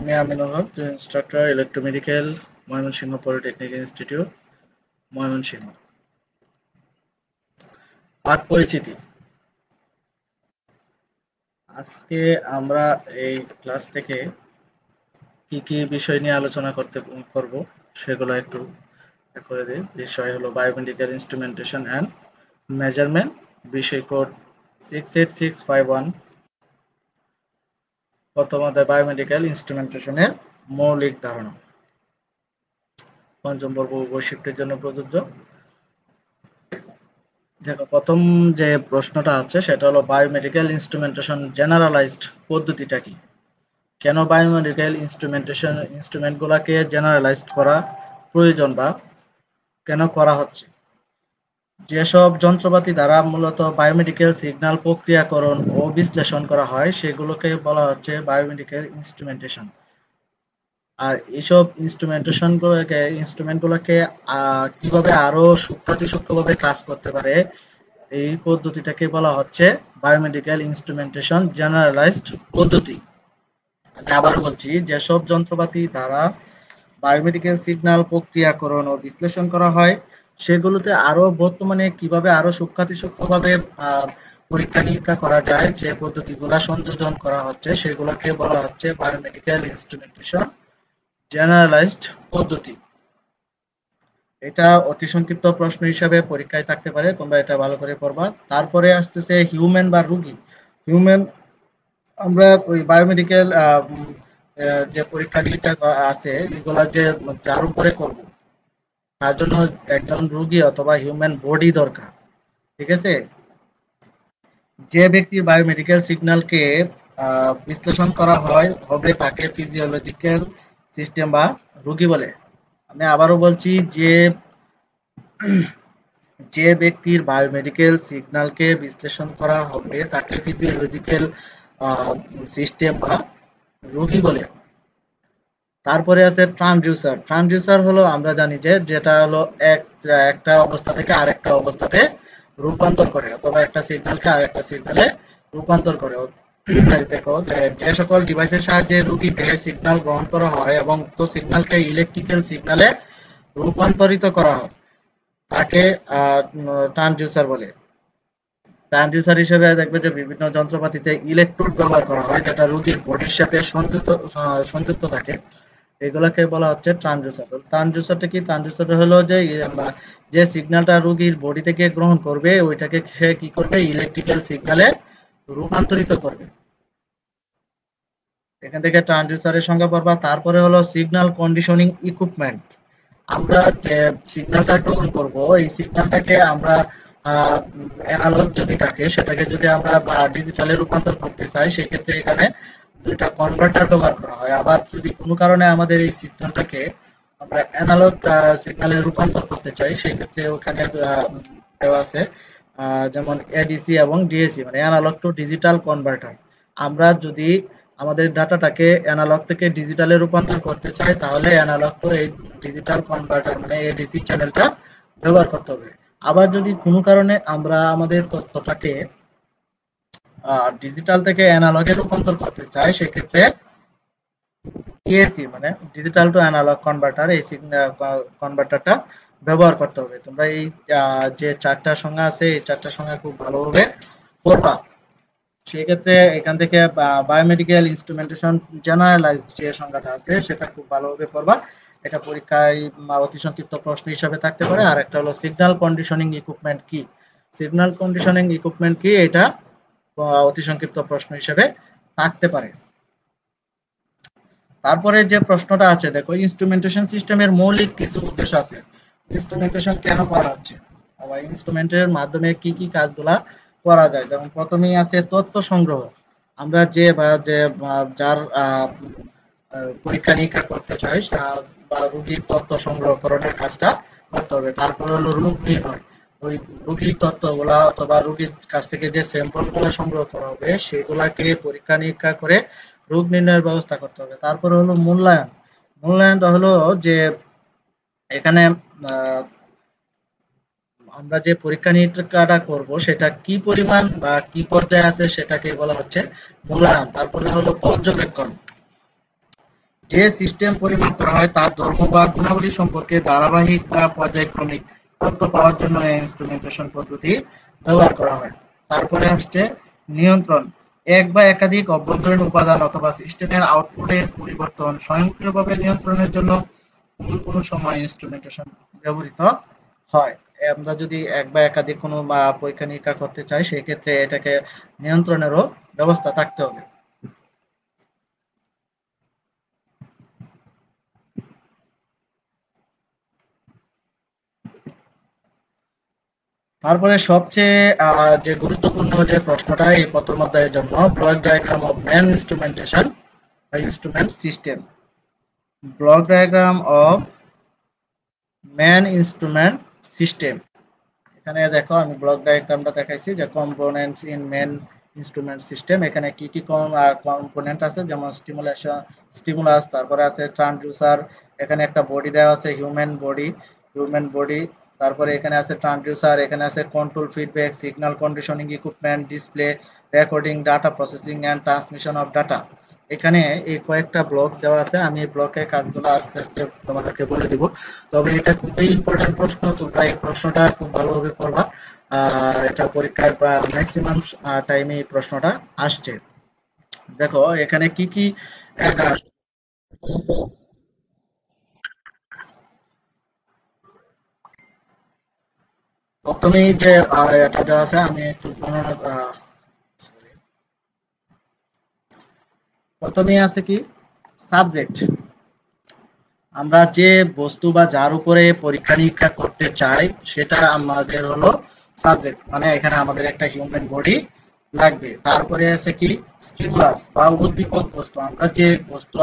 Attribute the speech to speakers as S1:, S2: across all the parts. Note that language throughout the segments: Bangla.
S1: আমি Aminul Haq, instructor electromedical, Mymensingh polytechnic institute, Mymensingh. পাঠ পরিচিতি। আজকে আমরা এই ক্লাস থেকে কি কি বিষয় নিয়ে আলোচনা করব সেগুলো একটু করে দিই। বিষয় হলো বায়োমেডিক্যাল ইনস্ট্রুমেন্টেশন অ্যান্ড মেজারমেন্ট, বিষয় কোড 68651। প্রথম অধ্যায় বায়োমেডিক্যাল ইনস্ট্রুমেন্টেশনের মৌলিক ধারণা। পঞ্চম পর্ব বৈশিষ্ট্যের জন্য প্রযোজ্য। দেখো, প্রথম যে প্রশ্নটা আছে সেটা হলো বায়োমেডিক্যাল ইনস্ট্রুমেন্টেশন জেনারেলাইজড পদ্ধতিটা কি? কেন বায়োমেডিক্যাল ইনস্ট্রুমেন্টগুলোকে জেনারেলাইজড করা প্রয়োজন বা কেন করা হচ্ছে? যেসব যন্ত্রপাতি দ্বারা মূলত বায়োমেডিক্যাল সিগন্যাল প্রক্রিয়াকরণ ও বিশ্লেষণ করা হয় সেগুলোকে বলা হচ্ছে বায়োমেডিক্যাল ইনস্ট্রুমেন্টেশন। আর এইসব ইনস্ট্রুমেন্টগুলোকে কিভাবে আরো সূক্ষ্মভাবে কাজ করতে পারে, এই পদ্ধতিটাকে বলা হচ্ছে বায়োমেডিক্যাল ইনস্ট্রুমেন্টেশন জেনারেলাইজড পদ্ধতি। আমি আবারও বলছি, যেসব যন্ত্রপাতি দ্বারা বায়োমেডিক্যাল সিগন্যাল প্রক্রিয়াকরণ ও বিশ্লেষণ করা হয় সেগুলোতে আরো বর্তমানে কিভাবে আরো সূক্ষ্মভাবে পরীক্ষা নিরীক্ষা করা যায়, যে পদ্ধতিগুলো সংযোজন করা হচ্ছে সেগুলোকে বলা হচ্ছে বায়োমেডিক্যাল ইনস্ট্রুমেন্টেশন জেনারেলাইজড পদ্ধতি। এটা অতি সংক্ষিপ্ত প্রশ্ন হিসাবে পরীক্ষায় থাকতে পারে, তোমরা এটা ভালো করে পড়বা। তারপরে আসতেছে হিউম্যান বা রোগী। হিউম্যান, আমরা ওই বায়োমেডিক্যাল যে পরীক্ষা নিরীক্ষা আছে এগুলা যে যার উপরে করব তার জন্য একজন রোগী অথবা হিউম্যান বডি দরকার। ঠিক আছে? যে ব্যক্তির বায়োমেডিক্যাল সিগন্যালকে বিশ্লেষণ করা হবে তাকে ফিজিওলজিক্যাল সিস্টেম বা রোগী বলে। আমি আবারও বলছি, যে ব্যক্তির বায়োমেডিক্যাল সিগন্যালকে বিশ্লেষণ করা হবে তাকে ফিজিওলজিক্যাল সিস্টেম বা রোগী বলে। তারপরে আছে ট্রান্সডিউসার। ট্রান্সডিউসার হলো, আমরা জানি যে যেটা হলো একটা অবস্থা থেকে আরেকটা অবস্থাতে রূপান্তর করে, অথবা একটা সিগন্যালকে আরেকটা সিগন্যালে রূপান্তর করে। দেখো, যে সকল ডিভাইসের সাহায্যে রোগীতে সিগন্যাল গ্রহণ করা হয় এবং উক্ত সিগন্যালকে ইলেকট্রিক্যাল সিগন্যালে রূপান্তরিত করা হয় তাকে ট্রান্সডিউসার বলে। ট্রান্সডিউসার হিসেবে দেখবে যে বিভিন্ন যন্ত্রপাতিতে ইলেকট্রোড ব্যবহার করা হয় যেটা রোগীর বডির সাথে সংযুক্ত থাকে, এগুলাকে বলা হচ্ছে ট্রান্সডিউসার। ট্রান্সডিউসারটা কি? ট্রান্সডিউসারটা হলো যে সিগন্যালটা রোগীর বডি থেকে গ্রহণ করবে ওইটাকে সে কি করবে, ইলেকট্রিক্যাল সিগন্যালে রূপান্তরিত করবে। এখান থেকে ট্রান্সডিউসারের সংজ্ঞা পড়বা। তারপরে হলো সিগন্যাল কন্ডিশনিং ইকুইপমেন্ট। আমরা যে সিগন্যালটা গ্রহণ করব এই সিগন্যালটাকে আমরা অ্যানালগ যদি থাকে সেটাকে যদি আমরা ডিজিটালে রূপান্তর করতে চাই সেক্ষেত্রে এখানে দুইটা কনভার্টার ব্যবহার করা হয়। আবার যদি কোনো কারণে আমাদের এই সিগন্যালটাকে আমরা অ্যানালগ সিগন্যালে রূপান্তর করতে চাই সেক্ষেত্রে ওখানে দেওয়া আছে যেমন এডিসি এবং ডিএসি, মানে অ্যানালগ টু ডিজিটাল কনভার্টার। আমরা যদি আমাদের ডাটাটাকে অ্যানালগ থেকে ডিজিটালে রূপান্তর করতে চাই তাহলে অ্যানালগ টু এই ডিজিটাল কনভার্টার মানে এডিসি চ্যানেলটা ব্যবহার করতে হবে। আবার যদি কোনো কারণে আমরা আমাদের তথ্যটাকে ডিজিটাল থেকে অ্যানালগে রূপান্তর করতে চাই সেক্ষেত্রে ডিএসি মানে ডিজিটাল টু অ্যানালগ কনভার্টার, এই কনভার্টারটা ব্যবহার করতে হবে। তোমরা এই যে চারটা সংজ্ঞা আছে এই চারটা সংজ্ঞা খুব ভালোভাবে পড়বা। সেক্ষেত্রে এখান থেকে বায়োমেডিক্যাল ইনস্ট্রুমেন্টেশন জেনারেলাইজড যে সংজ্ঞাটা আছে সেটা খুব ভালোভাবে পড়বা। এটা পরীক্ষায় অতি সংক্ষিপ্ত প্রশ্ন হিসাবে থাকতে পারে। আর একটা হলো সিগন্যাল কন্ডিশনিং ইকুইপমেন্ট কি? সিগন্যাল কন্ডিশনিং ইকুইপমেন্ট কি, এটা অতি সংক্ষিপ্ত প্রশ্ন হিসেবে থাকতে পারে। তারপরে যে প্রশ্নটা আছে, দেখো, ইনস্ট্রুমেন্টেশন সিস্টেমের মৌলিক কিছু উদ্দেশ্য আছে। ইনস্ট্রুমেন্টেশন কেন করা হচ্ছে, আবার ইনস্ট্রুমেন্টের মাধ্যমে কি কি কাজগুলা করা যায়। যেমন প্রথমেই আছে তথ্য সংগ্রহ। আমরা যার পরীক্ষা নিরীক্ষা করতে চাই বা রোগীর তথ্য সংগ্রহকরণের কাজটা করতে হবে। তারপর হলো রোগ নির্ণয়। ওই রোগীর তথ্যগুলা অথবা রোগীর কাছ থেকে যে স্যাম্পল গুলা সংগ্রহ করা হবে সেগুলাকে পরীক্ষা নিরীক্ষা করে রোগ নির্ণয়ের ব্যবস্থা করতে হবে। তারপরে হলো মূল্যায়ন। মূল্যায়নটা হলো যে এখানে আমরা যে পরীক্ষা নিরীক্ষাটা করব সেটা কি পরিমাণ বা কি পর্যায়ে আছে সেটাকে বলা হচ্ছে মূল্যায়ন। তারপরে হলো পর্যবেক্ষণ। যে সিস্টেম পরিমাপ করা হয় তার ধর্ম বা গুণাবলী সম্পর্কে ধারাবাহিক বা পর্যায়ক্রমিক তথ্য পাওয়ার জন্য এই ইনস্ট্রুমেন্টেশন পদ্ধতি ব্যবহার করা হয়। তারপরে আসছে নিয়ন্ত্রণ। এক বা একাধিক অভ্যন্তরীণ উপাদান অথবা সিস্টেমের আউটপুটের পরিবর্তন স্বয়ংক্রিয়ভাবে নিয়ন্ত্রণের জন্য কোনো সময় ইনস্ট্রুমেন্টেশন ব্যবহৃত হয়। আমরা যদি এক বা একাধিক কোনো পরীক্ষা নিরীক্ষা করতে চাই সেই ক্ষেত্রে এটাকে নিয়ন্ত্রণেরও ব্যবস্থা থাকতে হবে। তারপরে সবচেয়ে যে গুরুত্বপূর্ণ যে প্রশ্নটা এই প্রথম অধ্যায়ের জন্য, block diagram of man instrumentation instrument system. Block diagram of man instrument system. এখানে দেখো আমি ব্লক ডায়াগ্রামটা দেখাইছি যে components in man instrument system. এখানে কি কি কম্পোনেন্ট আছে, যেমন স্টিমুলাস, তারপরে আছে ট্রান্সডিউসার, এখানে একটা বডি দেওয়া আছে হিউম্যান বডি, তারপরে এখানে আছে ট্রান্সডিউসার, এখানে আছে control feedback, signal conditioning equipment, display, recording, data processing and transmission of data. এখানে এই কয়েকটা ব্লক দেওয়া আছে, আমি এই ব্লকের কাজগুলো আস্তে আস্তে তোমাদেরকে বলে দিব। তবে এটা খুবই ইম্পর্টেন্ট প্রশ্ন, তোমরা এই প্রশ্নটা খুব ভালোভাবে পড়বা। এটা পরীক্ষায় ম্যাক্সিমাম টাইমে এই প্রশ্নটা আসছে। দেখো এখানে কি কি আহ, প্রথমেই যে এটা দেওয়া আছে আমি একটু প্রথমেই আছে কি সাবজেক্ট। আমরা যে বস্তু বা যার উপরে পরীক্ষা নিরীক্ষা করতে চাই সেটা আমাদের হলো সাবজেক্ট, মানে এখানে আমাদের একটা হিউম্যান বডি লাগবে। তারপরে আছে কি স্টিমুলাস বা উদ্দীপক বস্তু। আমরা যে বস্তু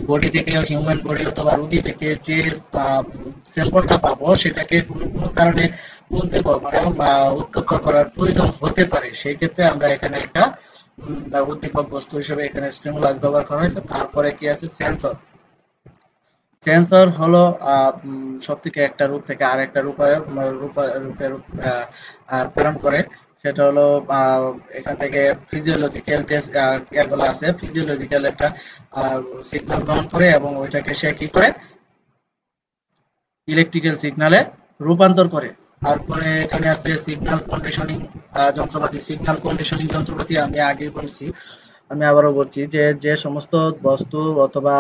S1: বডি থেকে, হিউম্যান বডি অথবা রোগী থেকে যে স্যাম্পলটা পাবো সেটাকে কোনো কোনো কারণে উদ্দীপক মানে উত্তপ্ত করার প্রয়োজন হতে পারে, সেই ক্ষেত্রে আমরা এখানে একটা উদ্দীপক বস্তু হিসেবে এখানে স্টিমুলাস ব্যবহার করা হয়েছে। তারপরে কি আছে সেন্সর। সেন্সর হলো সব থেকে একটা রূপ থেকে আরেকটা রূপে প্রেরণ করে। সেটা হলো এখান থেকে ফিজিওলজিক্যাল যে ক্রিয়াগুলো আছে, ফিজিওলজিক্যাল একটা সিগন্যাল গ্রহণ করে এবং ওইটাকে সে কি করে ইলেকট্রিক্যাল সিগন্যালে রূপান্তর করে। তারপরে এখানে আছে সিগন্যাল কন্ডিশনিং যন্ত্রপাতি আমি আগেই বলছি, আমি আবারও বলছি যে যে সমস্ত বস্তু অথবা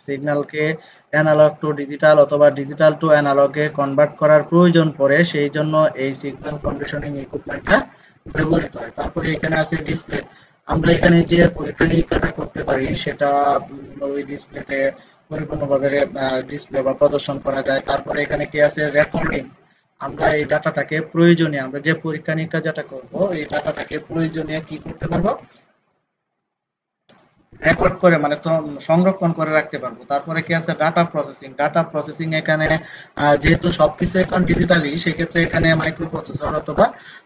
S1: সিগন্যালকে অ্যানালগ টু ডিজিটাল অথবা ডিজিটাল টু অ্যানালগে কনভার্ট করার প্রয়োজন পড়ে, সেই জন্য এই সিগন্যাল কন্ডিশনিং ইকুইপমেন্টটা ব্যবহৃত হয়। তারপরে এখানে আছে ডিসপ্লে। আমরা এখানে যে পরীক্ষা নিরীক্ষাটা করতে পারি সেটা ওই ডিসপ্লেতে পরিপূর্ণভাবে ডিসপ্লে বা প্রদর্শন করা যায়। তারপরে এখানে কি আছে রেকর্ডিং। আমরা এই ডাটাটাকে প্রয়োজনীয়, আমরা যে পরীক্ষা নিরীক্ষা যেটা করবো এই ডাটাটাকে প্রয়োজনীয় কি করতে পারবো, রেকর্ড করে মানে তো সংরক্ষণ করে রাখতে পারবো। তারপরে কি আছে ডাটা প্রসেসিং এখানে যেহেতু সবকিছু এখন ডিজিটালি, সেক্ষেত্রে এখানে মাইক্রো প্রসেসর অথবা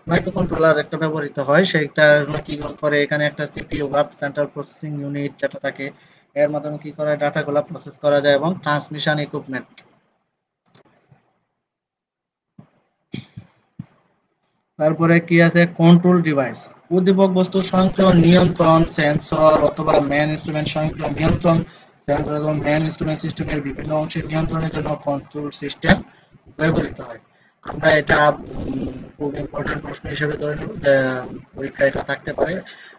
S1: মাইক্রো কন্ট্রোলার একটা ব্যবহৃত হয়। সেইটা কি করে এখানে একটা সিপিইউ বা সেন্ট্রাল প্রসেসিং ইউনিট যেটা থাকে, এর মাধ্যমে কি করে ডাটাগুলো প্রসেস করা যায়। এবং ট্রান্সমিশন ইকুইপমেন্ট, তারপরে কি আছে কন্ট্রোল ডিভাইস। উদ্দীপক বস্তু স্বয়ংক্রিয় নিয়ন্ত্রণ, সেন্সর অথবা ম্যান ইনস্ট্রুমেন্ট স্বয়ংক্রিয় নিয়ন্ত্রণ, সেন্সর এবং ম্যান ইনস্ট্রুমেন্ট সিস্টেমের বিভিন্ন অংশের নিয়ন্ত্রণের জন্য কন্ট্রোল সিস্টেম ব্যবহৃত হয়। আমরা এটা খুব ইম্পর্টেন্ট প্রশ্ন হিসেবে ধরে নেব যে পরীক্ষা এটা থাকতে পারে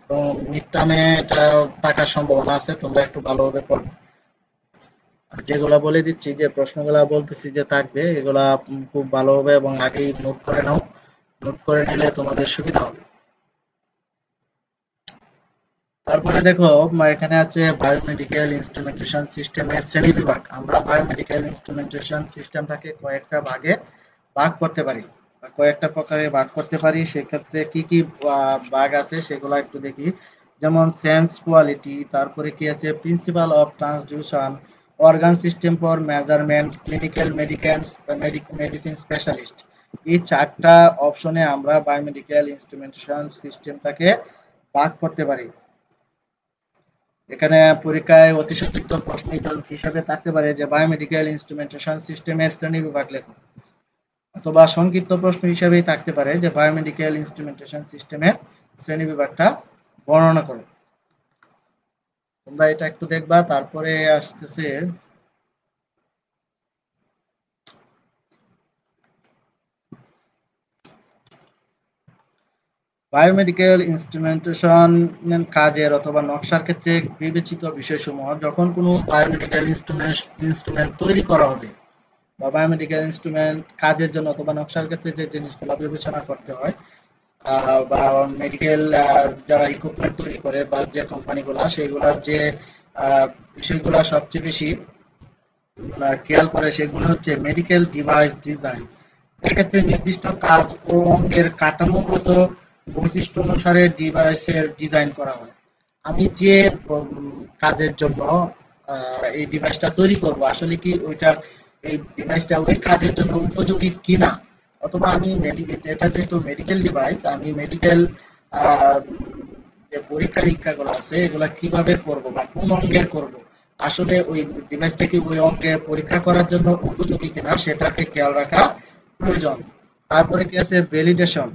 S1: এবং মিড টার্মে এটা থাকার সম্ভাবনা আছে, তোমরা একটু ভালোভাবে পড়বে। আর যেগুলা বলে দিচ্ছি, যে প্রশ্নগুলা বলতেছি যে থাকবে, এগুলা খুব ভালোভাবে এবং আগেই নোট করে নাও, নোট করে নিলে তোমাদের সুবিধা হবে। তারপরে দেখো এখানে আছে বায়োমেডিক্যাল ইনস্ট্রুমেন্টেশন সিস্টেমের শ্রেণী বিভাগ। আমরা বায়োমেডিক্যাল ইনস্ট্রুমেন্টেশন সিস্টেমটাকে কয়েকটা ভাগে ভাগ করতে পারি বা কয়েকটা প্রকারে ভাগ করতে পারি। সেক্ষেত্রে কি কি ভাগ আছে সেগুলো একটু দেখি। যেমন সেন্স কোয়ালিটি, তারপরে কি আছে principle of transduction, organ system for measurement, clinical medicine specialist. এই চারটা অপশনে আমরা বায়োমেডিক্যাল ইনস্ট্রুমেন্টেশন সিস্টেমটাকে ভাগ করতে পারি। এখানে পরীক্ষায় অতি সংক্ষিপ্ত প্রশ্ন হিসাবে থাকতে পারে যে বায়োমেডিক্যাল ইনস্ট্রুমেন্টেশন সিস্টেমের শ্রেণীবিভাগ লেখো, অথবা সংক্ষিপ্ত প্রশ্ন হিসাবেই থাকতে পারে যে বায়োমেডিক্যাল ইনস্ট্রুমেন্টেশন সিস্টেমের শ্রেণীবিভাগটা বর্ণনা করো। তোমরা এটা একটু দেখবা। তারপরে আসতেছে বায়োমেডিক্যাল ইনস্ট্রুমেন্টেশন কাজের অথবা নকশার ক্ষেত্রে বিবেচিত বিষয়সমূহ। যখন কোনো বায়োমেডিক্যাল ইনস্ট্রুমেন্ট তৈরি করা হবে বা বায়োমেডিক্যাল ইনস্ট্রুমেন্ট কাজের জন্য অথবা নকশার ক্ষেত্রে যে জিনিসগুলো বিবেচনা করতে হয়, বা মেডিকেল যারা ইকুইপমেন্ট তৈরি করে বা যে কোম্পানিগুলো, সেইগুলোর যে বিষয়গুলো সবচেয়ে বেশি খেয়াল করে সেগুলো হচ্ছে মেডিকেল ডিভাইস ডিজাইন। এক্ষেত্রে নির্দিষ্ট কাজ ও অঙ্গের কাঠামোগত বৈশিষ্ট্য অনুসারে ডিভাইসের ডিজাইন করা হয়। আমি যে কাজের জন্য এই ডিভাইসটা তৈরি করব, আসলে কি ওইটা এই ডিভাইসটা ওই কাজের জন্য উপযোগী কিনা, অথবা আমি এটা যেহেতু মেডিকেল ডিভাইস, আমি মেডিকেল যে পরীক্ষা নিরীক্ষাগুলো আছে এগুলা কিভাবে করব বা কোন অঙ্গের করব, আসলে ওই ডিভাইসটা কি ওই অঙ্গে পরীক্ষা করার জন্য উপযোগী কিনা সেটাকে খেয়াল রাখা প্রয়োজন। তারপরে কি আছে ভ্যালিডেশন।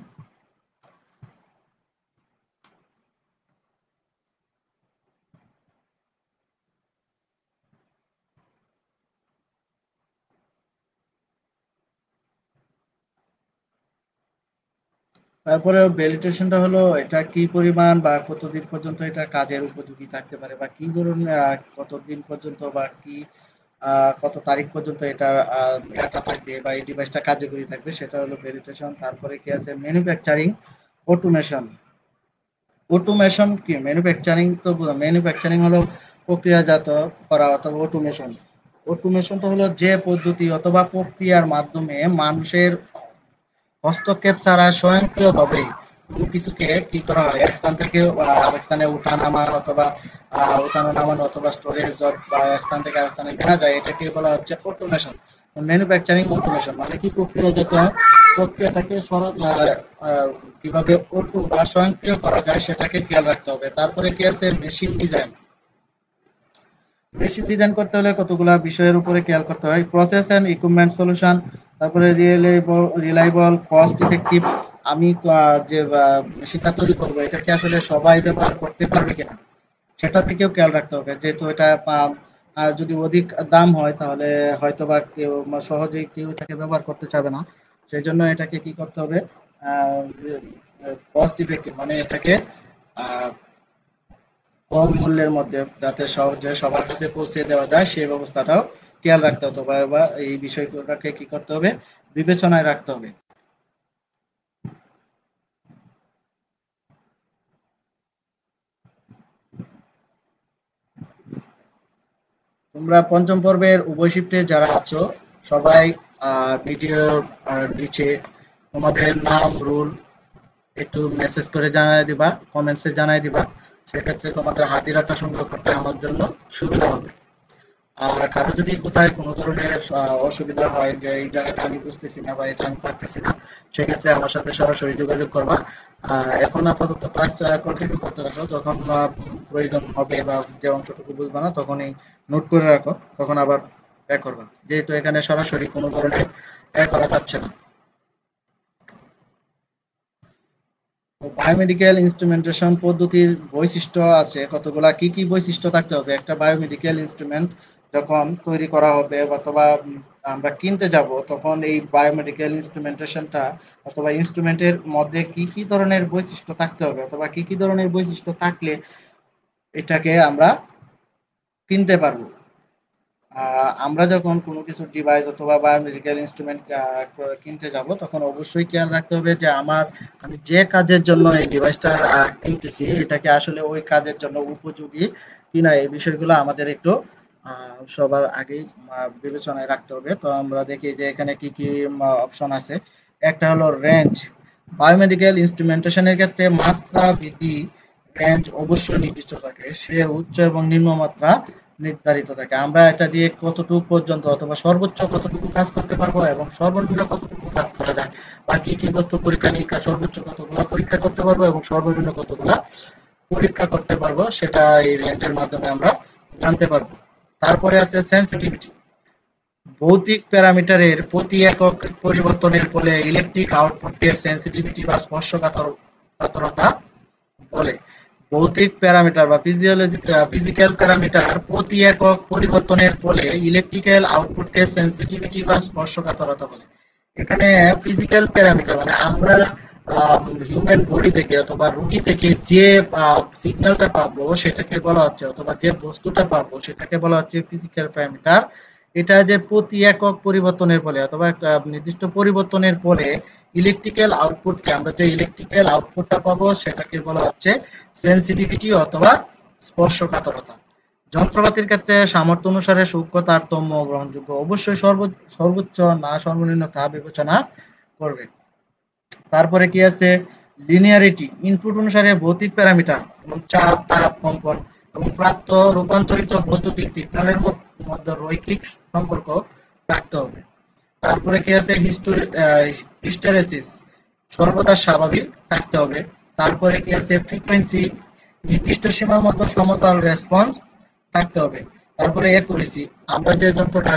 S1: তারপরে ভ্যালিডেশনটা হলো এটা কি পরিমাণ বা কতদিন পর্যন্ত এটা কাজের উপযোগী থাকতে পারে, বা কি ধরনের কতদিন পর্যন্ত বা কি কত তারিখ পর্যন্ত এটা ডাটা থাকবে বা এই ডিভাইসটা কার্যকরী থাকবে, সেটা হলো ভ্যালিডেশন। তারপরে কি আছে ম্যানুফ্যাকচারিং অটোমেশন। অটোমেশন কি? ম্যানুফ্যাকচারিং তো ম্যানুফ্যাকচারিং হলো প্রক্রিয়াজাত করা অথবা অটোমেশন। অটোমেশনটা হলো যে পদ্ধতি অথবা প্রক্রিয়ার মাধ্যমে মানুষের হস্তক্ষেপ ছাড়া স্বয়ংক্রিয়ভাবে কোনো কিছুকে কি করা হয়, এক স্থান থেকে আরেক স্থানে উঠানামা অথবা উঠানো নামানো অথবা স্টোরেজ বা এক স্থান থেকে আরেক স্থানে কেনা যায়, এটাকে বলা হচ্ছে অটোমেশন। ম্যানুফ্যাকচারিং অটোমেশন মানে কি? প্রক্রিয়াজাত প্রক্রিয়াটাকে কিভাবে অটো বা স্বয়ংক্রিয় করা যায় সেটাকে খেয়াল রাখতে হবে। তারপরে কি আছে মেশিন ডিজাইন। মেশিন ডিজাইন করতে হলে কতগুলা বিষয়ের উপরে খেয়াল করতে হয়। প্রসেস এন্ড ইকুইপমেন্ট সলিউশন, তারপরে রিলায়েবল, কস্ট ইফেক্টিভ। আমি যে মেশিনটা তৈরি করবো এটাকে আসলে সবাই ব্যবহার করতে পারবে কিনা সেটা থেকেও খেয়াল রাখতে হবে। যেহেতু এটা যদি অধিক দাম হয় তাহলে হয়তো বা কেউ সহজেই কেউ এটাকে ব্যবহার করতে চাবে না। সেই জন্য এটাকে কি করতে হবে, কস্ট ইফেক্টিভ মানে এটাকে আহ, কম মূল্যের মধ্যে যাতে সহজে সবার কাছে পৌঁছে দেওয়া যায় সেই ব্যবস্থাটাও খেয়াল রাখতে হতো, বা এই বিষয়গুলোকে কি করতে হবে, বিবেচনায় রাখতে হবে। তোমরা পঞ্চম পর্বের উভয় শিফটে যারা আছো সবাই ভিডিওর নিচে তোমাদের নাম রোল একটু মেসেজ করে জানাই দিবা, কমেন্টসে জানাই দিবা। সেক্ষেত্রে তোমাদের হাজিরাটা সংগ্রহ করতে আমার জন্য সুবিধা হবে। আর কারো যদি কোথায় কোনো ধরনের অসুবিধা হয় যে এই জায়গাটা আমি বুঝতেছি না বা এটা আমি পারতেছি না, সেক্ষেত্রে আমার সাথে সরাসরি যোগাযোগ করবা। এখন আপাতত ক্লাস কন্টিনিউ করতে রাখো, যখন প্রয়োজন হবে বা যে অংশটুকু বুঝবা না তখনই নোট করে রাখো, তখন আবার করবা, যেহেতু এখানে সরাসরি কোনো ধরনের করা যাচ্ছে না। বায়োমেডিক্যাল ইনস্ট্রুমেন্টেশন পদ্ধতির বৈশিষ্ট্য আছে কতগুলা। কি কি বৈশিষ্ট্য থাকতে হবে একটা বায়োমেডিক্যাল ইনস্ট্রুমেন্ট যখন তৈরি করা হবে অথবা আমরা কিনতে যাব, তখন এই বায়োমেডিক্যাল ইনস্ট্রুমেন্টেশনটা অথবা ইনস্ট্রুমেন্টের মধ্যে কি কি ধরনের বৈশিষ্ট্য থাকতে হবে অথবা কি কি ধরনের বৈশিষ্ট্য থাকলে এটাকে আমরা কিনতে পারবো। আমরা যখন কোনো কিছু ডিভাইস অথবা বায়োমেডিক্যাল ইনস্ট্রুমেন্ট কিনতে যাব, তখন অবশ্যই খেয়াল রাখতে হবে যে আমি যে কাজের জন্য এই ডিভাইসটা কিনতেছি এটাকে আসলে ওই কাজের জন্য উপযোগী কিনা, এই বিষয়গুলো আমাদের একটু সবার আগেই বিবেচনায় রাখতে হবে। তো আমরা দেখি যে এখানে কি কি অপশন আছে। একটা হলো রেঞ্জ। বায়োমেডিক্যাল ইনস্ট্রুমেন্টেশনের ক্ষেত্রে মাত্রা বৃদ্ধি রেঞ্জ অবশ্যই নির্দিষ্ট থাকে, সে উচ্চ এবং নিম্ন মাত্রা নির্ধারিত থাকে। আমরা এটা দিয়ে কতটুকু পর্যন্ত অথবা সর্বোচ্চ কতটুকু কাজ করতে পারবো এবং সর্বনিম্ন কতটুকু কাজ করা যায়, বা কি কি বস্তু পরীক্ষা নিরীক্ষা সর্বোচ্চ কতগুলো পরীক্ষা করতে পারবো এবং সর্বনিম্ন কতগুলো পরীক্ষা করতে পারবো, সেটা এই রেঞ্জের মাধ্যমে আমরা জানতে পারবো। তারপরে আছে সেন্সিটিভিটি। ভৌতিক প্যারামিটারের প্রতি একক পরিবর্তনের ফলে ইলেকট্রিক আউটপুটকে সেন্সিটিভিটি বা স্পর্শকাতরতা বলে। ভৌতিক প্যারামিটার বা ফিজিক্যাল প্যারামিটার প্রতি একক পরিবর্তনের ফলে ইলেকট্রিক্যাল আউটপুটকে সেন্সিটিভিটি বা স্পর্শকাতরতা বলে। এখানে ফিজিক্যাল প্যারামিটার মানে আমরা হিউম্যান বডি থেকে অথবা রুগী থেকে যে সিগন্যালটা পাবো সেটাকে বলা হচ্ছে, অথবা যে বস্তুটা পাবো সেটাকে বলা হচ্ছে ফিজিক্যাল প্যারামিটার। এটা যে প্রতি একক পরিবর্তনের ফলে অথবা একটা নির্দিষ্ট পরিবর্তনের ফলে ইলেকট্রিক্যাল আউটপুটকে, আমরা যে ইলেকট্রিক্যাল আউটপুটটা পাবো সেটাকে বলা হচ্ছে সেন্সিটিভিটি অথবা স্পর্শকাতরতা। যন্ত্রপাতির ক্ষেত্রে সামর্থ্য অনুসারে সূক্ষ্ম তারতম্য গ্রহণযোগ্য, অবশ্যই সর্বোচ্চ না সর্বনিম্ন তা বিবেচনা করবে। তারপরে কি আছে, লিনিয়ারিটি, ইনপুট অনুসারে ভৌতিক প্যারামিটার এবং চাপ, তাপ, কম্পন এবং প্রাপ্ত রূপান্তরিত বৈদ্যুতিক সিগন্যালের মধ্যে রৈখিক সম্পর্ক থাকতে হবে। তারপরে কি আছে, হিস্টেরেসিস, সর্বদা স্বাভাবিক থাকতে হবে। তারপরে কি আছে, ফ্রিকোয়েন্সি, নির্দিষ্ট সীমার মধ্যে সমতল রেসপন্স থাকতে হবে। তারপরে অ্যাকুরেসি, আমরা যে যন্ত্রটা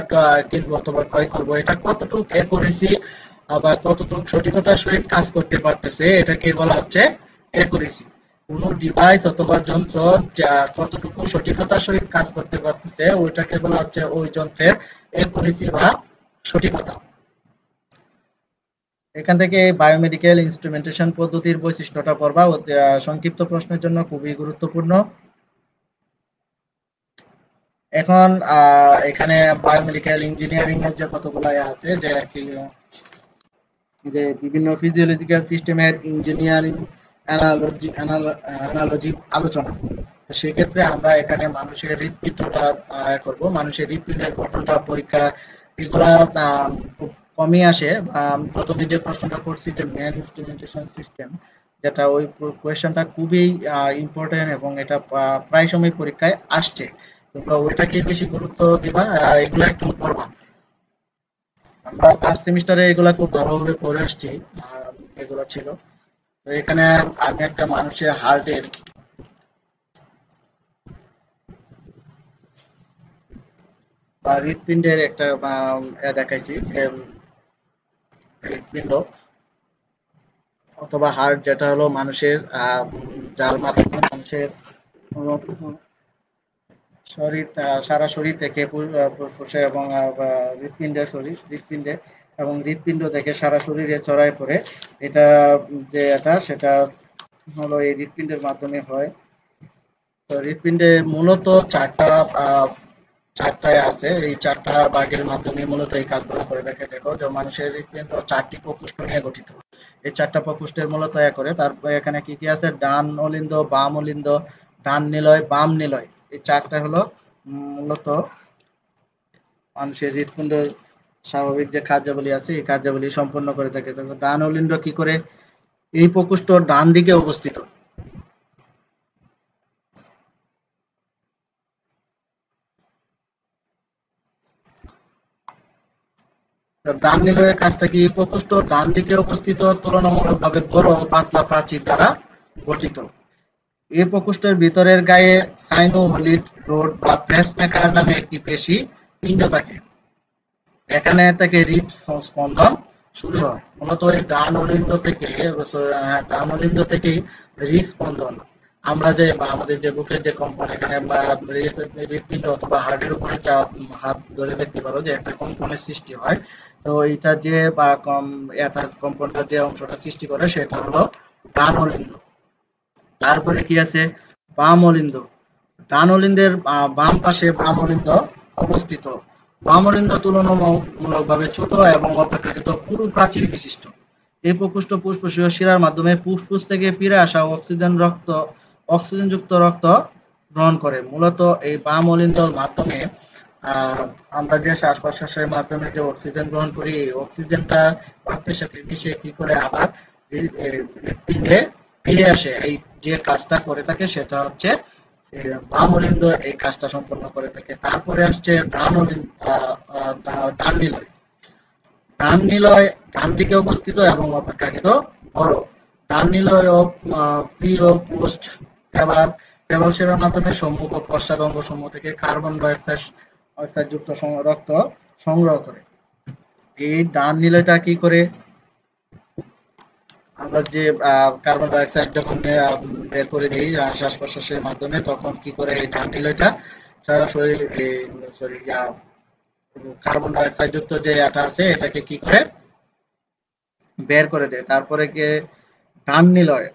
S1: কিনবো অথবা ক্রয় করবো এটা কতটুকু অ্যাকুরেসি আবার কতটুকু সঠিকতার সহিত কাজ করতে পারতেছে এটাকে বলা হচ্ছে অ্যাকুরেসি। কোন ডিভাইস অথবা যন্ত্র যা কতটুকু সঠিকতার সহিত কাজ করতে পারতেছে ওইটাকে বলা হচ্ছে ওই যন্ত্রের অ্যাকুরেসি বা সঠিকতা। এখান থেকে বায়োমেডিক্যাল ইনস্ট্রুমেন্টেশন পদ্ধতির বৈশিষ্ট্যটা পড়বা, সংক্ষিপ্ত প্রশ্নের জন্য খুবই গুরুত্বপূর্ণ। এখন এখানে বায়োমেডিক্যাল ইঞ্জিনিয়ারিং এর যে কতগুলো আছে যে বিভিন্ন ফিজিওলজিক্যাল সিস্টেমের ইঞ্জিনিয়ারিং অ্যানালজি আলোচনা। সেক্ষেত্রে আমরা এখানে মানুষের হৃৎপিণ্ডটা করব, মানুষের হৃৎপিণ্ডের গঠনটা পরীক্ষা এগুলা খুব কমই আসে। প্রথমে যে প্রশ্নটা করছি যে মেন ইনস্ট্রুমেন্টেশন সিস্টেম, যেটা ওই কোয়েশ্চনটা খুবই ইম্পর্টেন্ট এবং এটা প্রায় সময় পরীক্ষায় আসছে, তোমরা ওইটাকে বেশি গুরুত্ব দিবা আর এগুলো একটু করবা। আমরা থার্ড সেমিস্টারে এগুলা খুব ভালোভাবে পড়ে আসছি, এগুলো ছিল। তো এখানে আমি একটা মানুষের হার্টের বা হৃৎপিণ্ডের একটা দেখাইছি, যে হৃৎপিণ্ড অথবা হার্ট, যেটা হলো মানুষের যার মাধ্যমে মানুষের শরীর সারা শরীর থেকে ফুসফুসে এবং হৃৎপিণ্ডে এবং হৃৎপিণ্ড থেকে সারা শরীরে ছড়ায় পড়ে। এটা সেটা হলো এই হৃৎপিণ্ডের মাধ্যমে হয়। তো হৃৎপিণ্ডে মূলত চারটায় আছে, এই চারটা ভাগের মাধ্যমে মূলত এই কাজগুলো করে থাকে। দেখো যে মানুষের হৃৎপিণ্ড চারটি প্রকোষ্ঠ নিয়ে গঠিত, এই চারটা প্রকোষ্ঠের মূলত করে। তারপরে এখানে কি কি আছে, ডান অলিন্দ, বাম অলিন্দ, ডান নিলয়, বাম নিলয়, এই চারটা হলো মূলত মানুষের হৃৎপিণ্ডের স্বাভাবিক যে কার্যাবলী আছে এই কার্যাবলী সম্পন্ন করে থাকে। ডান অলিন্দ কি করে, এই প্রকোষ্ঠ ডান দিকে অবস্থিত। ডান নিলয়ের কাজটা কি, প্রকোষ্ঠ ডান দিকে অবস্থিত তুলনামূলকভাবে বড় পাতলা প্রাচীর দ্বারা গঠিত। এই প্রকোষ্ঠের ভিতরের গায়ে সাইনোভিয়েল রোড বা পেসমেকার নামে একটি পেশি পিণ্ড থাকে। এখানে থেকে হৃদ স্পন্দন শুরু হয়। মূলত এই ডান অলিন্দ থেকেই হৃদস্পন্দন, আমরা যে আমাদের যে বুকের যে কম্পন, এখানে হৃৎপিণ্ড অথবা হার্টের উপরে যা হাত ধরে দেখতে পারো যে একটা কম্পনের সৃষ্টি হয়। তো এইটা যে কম্পনটা যে অংশটা সৃষ্টি করে সেটা হলো ডান অলিন্দ। তারপরে কি আছে, বাম অলিন্দ। ডান অলিন্দের বাম পাশে বাম অলিন্দ অবস্থিত। বাম অলিন্দ তুলনামূলকভাবে ছোট এবং অপেক্ষাকৃত পুরু প্রাচীর বিশিষ্ট। এই প্রকোষ্ঠ ফুসফুসীয় শিরার মাধ্যমে ফুসফুস থেকে ফিরে আসা অক্সিজেনযুক্ত রক্ত গ্রহণ করে। মূলত এই বাম অলিন্দর মাধ্যমে আমরা যে শ্বাস প্রশ্বাসের মাধ্যমে যে অক্সিজেন গ্রহণ করি, এই অক্সিজেনটা রক্তের সাথে মিশে কি করে আবার হৃৎপিণ্ডে ফিরে আসে। এই যে কাজটা করে থাকে সেটা হচ্ছে বাম অলিন্দ এই কাজটা সম্পন্ন করে থাকে। তারপরে আসছে ডান নিলয়। ডান নিলয় ডান দিকে অবস্থিত এবং অপেক্ষাকৃত বড়। ডান নিলয় ও পোস্ট কেবল সেবার মাধ্যমে সম্মুখ ও পশ্চাৎ অঙ্গ সমূহ থেকে কার্বন ডাইঅক্সাইড যুক্ত রক্ত সংগ্রহ করে। এই ডান নিলয়টা কি করে, আমরা যে কার্বন ডাই অক্সাইড যখন বের করে দিই শ্বাস প্রশ্বাসের মাধ্যমে, তখন কি করে এই ডান নিলয়টা সরাসরি সরি কার্বন ডাই অক্সাইড যুক্ত যে এটা আছে এটাকে কি করে বের করে দেয়। তারপরে কি ডান নিলয়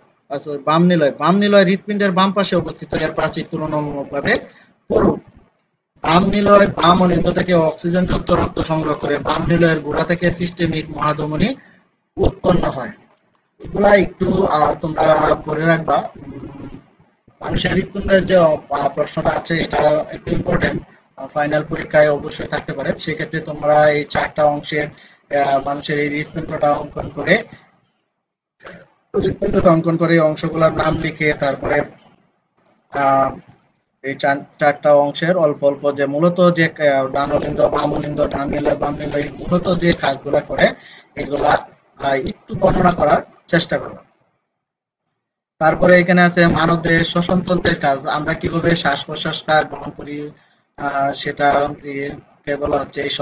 S1: বাম নিলয় হৃৎপিণ্ডের বাম পাশে অবস্থিত, এর প্রাচীর তুলনামূলকভাবে পুরু। বাম নিলয় বাম অলিন্দ থেকে অক্সিজেন যুক্ত রক্ত সংগ্রহ করে। বাম নিলয়ের গোড়া থেকে সিস্টেমিক মহাধমনী উৎপন্ন হয়। এগুলা একটু তোমরা করে রাখবা। মানুষের হৃৎপিণ্ডের যে প্রশ্নটা আছে এটা একটু ইম্পর্টেন্ট, ফাইনাল পরীক্ষায় অবশ্যই থাকতে পারে। সেক্ষেত্রে তোমরা এই 4টা অংশের মানুষের এই হৃৎপিণ্ডটা অঙ্কন করে অংশগুলোর নাম লিখে তারপরে এই 4টা অংশের অল্প অল্প যে মূলত যে ডান অলিন্দ বাম অলিন্দ ডান নিলয় বাম নিলয় মূলত যে কাজগুলা করে এগুলা একটু বর্ণনা করার চেষ্টা করব। তারপরে এখানে আছে মানবদেহের শ্বসনতন্ত্রের কাজ, আমরা কিভাবে শ্বাস প্রশ্বাসটা গ্রহণ করি সেটা বলা হচ্ছে এই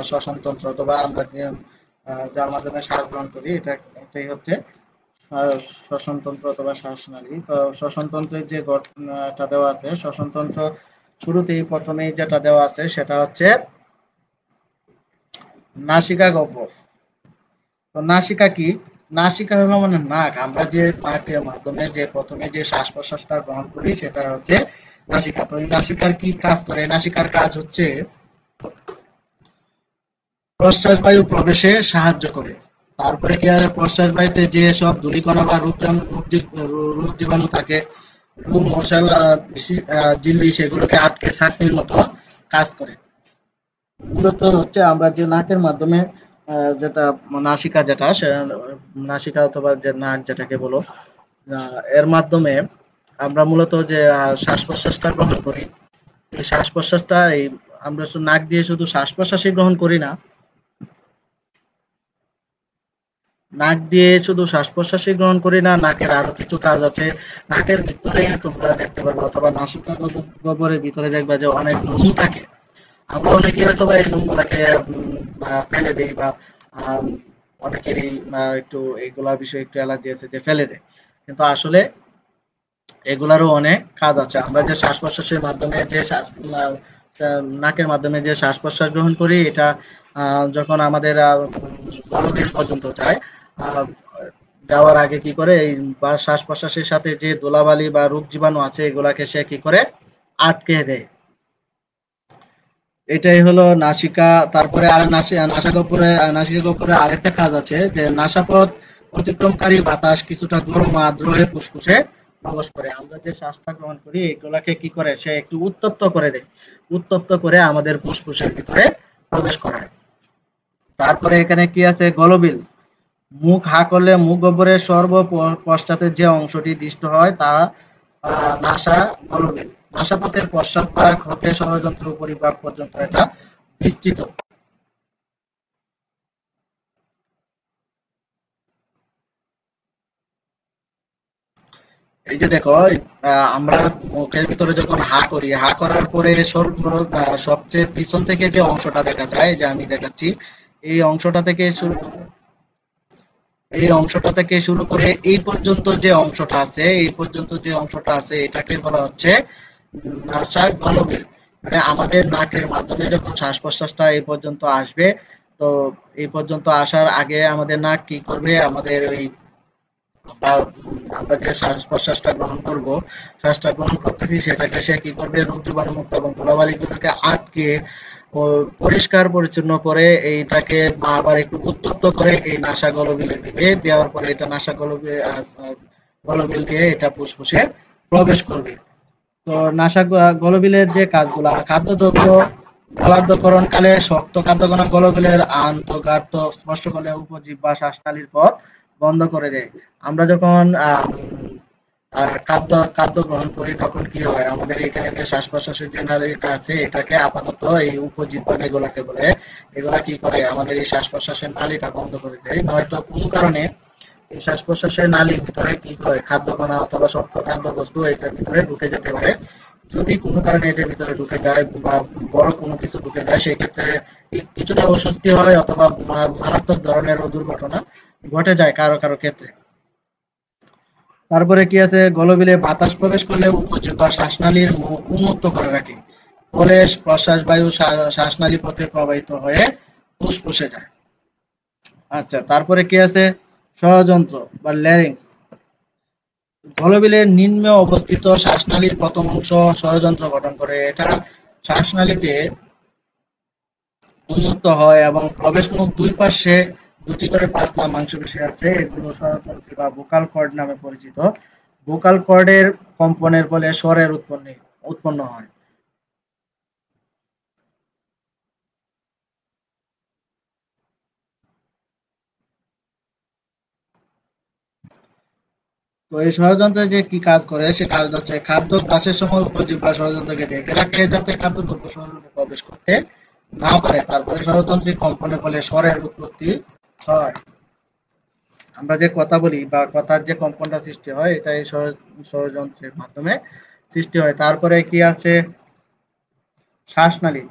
S1: শ্বসনতন্ত্র, অথবা আমরা যার মাধ্যমে শ্বাস গ্রহণ করি এটাই হচ্ছে শ্বসনতন্ত্র অথবা শ্বাসনালী। তো শ্বসনতন্ত্রের যে গঠনটা দেওয়া আছে, শ্বসনতন্ত্র শুরুতেই প্রথমেই যেটা দেওয়া আছে সেটা হচ্ছে নাসিকা গহ্বর। তো নাসিকা কি? নাসিকা হলো মানে নাক। আমরা যে নাকের মাধ্যমে যে প্রথমে যে শ্বাস প্রশ্বাসটা গ্রহণ করি সেটা হচ্ছে নাসিকা। তো এই নাসিকার কি কাজ করে? নাসিকার কাজ হচ্ছে প্রশ্বাস বায়ু প্রবেশে সাহায্য করে। তারপরে কি আর প্রশ্বাস বায়ুতে যে সব ধূলিকণা বা রোগ জীবাণু থাকে, রোগ মশাল ঝিল্লি, সেগুলোকে আটকে ছাঁকনির মতো কাজ করে। মূলত হচ্ছে আমরা যে নাকের মাধ্যমে যেটা নাসিকা নাসিকা অথবা যে নাক যেটাকে বলো, এর মাধ্যমে আমরা মূলত যে শ্বাস প্রশ্বাসটা গ্রহণ করি, এই শ্বাস প্রশ্বাসটা আমরা নাক দিয়ে শুধু শ্বাস প্রশ্বাসই গ্রহণ করি না, নাক দিয়ে শুধু শ্বাস প্রশ্বাসই গ্রহণ করি না, নাকের আরো কিছু কাজ আছে। নাকের ভিতরে তোমরা দেখতে পারবে অথবা নাসিকা গহ্বরের ভিতরে দেখবা যে অনেক লোম থাকে। আমরা অনেকে হয়তো এই লোমগুলাকে ফেলে দিই, বা অনেকেরই একটু এগুলা বিষয়ে একটু অ্যালার্জি আছে যে ফেলে দেয়, কিন্তু আসলে এগুলারও অনেক কাজ আছে। আমরা যে শ্বাস প্রশ্বাসের মাধ্যমে যে নাকের মাধ্যমে যে শ্বাস প্রশ্বাস গ্রহণ করি, এটা যখন আমাদের গলবিল পর্যন্ত যায়, যাওয়ার আগে কি করে এই বা শ্বাস প্রশ্বাসের সাথে যে ধুলাবালি বা রোগ জীবাণু আছে এগুলাকে সে কি করে আটকে দেয়। এটাই হলো নাসিকা। তারপরে আর নাসিকা গহ্বরে আরেকটা কাজ আছে যে নাসাপথ অতিক্রমকারী বাতাস কিছুটা গরম আর্দ্র হয়ে ফুসফুসে প্রবেশ করে। আমরা যে শ্বাসটা গ্রহণ করি এগুলাকে কি করে সে একটু উত্তপ্ত করে দেয়, উত্তপ্ত করে আমাদের ফুসফুসের ভিতরে প্রবেশ করায়। তারপরে এখানে কি আছে? গলবিল। মুখ হা করলে মুখ গহ্বরের সর্বপশ্চাতে যে অংশটি দৃষ্ট হয় তা নাসা গলবিল। নাসাপথের পশ্চাৎ ভাগ হতে ষড়যন্ত্র উপরিভাগ পর্যন্ত এটা বিস্তৃত। এই যে দেখো, আমরা মুখের ভিতরে যখন হা করি, হা করার পরে সবচেয়ে পিছন থেকে যে অংশটা দেখা যায়, যে আমি দেখাচ্ছি, এই অংশটা থেকে শুরু করে এই পর্যন্ত যে অংশটা আছে এটাকে বলা হচ্ছে নাসা গলবিল। মানে আমাদের নাকের মাধ্যমে যখন শ্বাস প্রশ্বাসটা এই পর্যন্ত আসবে, তো এই পর্যন্ত আসার আগে আমাদের নাক কি করবে? আমাদের ওই আমরা যে শ্বাস প্রশ্বাসটা গ্রহণ করতেছি সেটাকে সে কি করবে? রোগ জীবাণু মুক্ত এবং ধুলাবালিগুলোকে আটকে পরিষ্কার পরিচ্ছন্ন করে এইটাকে আবার একটু উত্তপ্ত করে এই নাসা গলবিলে দিবে। দেওয়ার পরে এটা নাসা গলবিল দিয়ে এটা ফুসফুসে প্রবেশ করবে। তো নাসা গলবিলের যে কাজগুলা, খাদ্যদ্রব্য গলার্ধকরণকালে শক্ত খাদ্যকণা গলবিলের আন্তঃগাত্র স্পর্শ করলে উপজিহ্বা শ্বাসনালীর পথ বন্ধ করে দেয়। আমরা যখন খাদ্য গ্রহণ করি তখন কি হয়? আমাদের এখানে যে শ্বাস প্রশ্বাসের যে নালীটা আছে এটাকে আপাতত এই উপজিহ্বা যেগুলাকে বলে, এগুলা কি করে? আমাদের এই শ্বাস প্রশ্বাসের নালীটা বন্ধ করে দেয়। নয়তো কোনো কারণে এই শ্বাস প্রশ্বাসের নালীর ভিতরে কি হয়? খাদ্যকণা অথবা শক্ত খাদ্যবস্তু এটার ভিতরে ঢুকে যেতে পারে। যদি কোনো কারণে এটার ভিতরে ঢুকে যায় বা বড় কোনো কিছু ঢুকে যায়, সেক্ষেত্রে কিছুটা অস্বস্তি হয় অথবা মারাত্মক ধরনের দুর্ঘটনা ঘটে যায় কারো কারো ক্ষেত্রে। তারপরে কি আছে, গলবিলে বাতাস প্রবেশ করলে উপজিহ্বা শ্বাসনালীর মুখ উন্মুক্ত করে রাখে, ফলে প্রশ্বাস বায়ু শ্বাসনালী পথে প্রবাহিত হয়ে ফুসফুসে যায়। আচ্ছা, তারপরে কি আছে, ষড়যন্ত্র বা ল্যারিংস। গলবিলের নিম্নে অবস্থিত শ্বাসনালীর প্রথম অংশ ষড়যন্ত্র গঠন করে। এটা শ্বাসনালীতে উন্মুক্ত হয় এবং প্রবেশ মুখ দুই পাশে দুটি করে পাতলা মাংসপেশি আছে, এগুলো স্বরতন্ত্রী বা ভোকাল কর্ড নামে পরিচিত। ভোকাল কর্ডের কম্পনের ফলে স্বরের উৎপন্ন হয়। তো এই ষড়যন্ত্রে যে কি কাজ করে, সে কাজ হচ্ছে খাদ্য গ্রাসের সময় উপজিহ্বা ষড়যন্ত্রকে ঢেকে রাখে যাতে খাদ্যদ্রব্য শরীরে প্রবেশ করতে না পারে। তারপরে ষড়যন্ত্রী কম্পনের ফলে স্বরের উৎপত্তি হয়। আমরা যে কথা বলি বা কথার যে কম্পনটা সৃষ্টি হয়, এটা এই ষড়যন্ত্রের মাধ্যমে সৃষ্টি হয়। তারপরে কি আছে, শ্বাসনালী।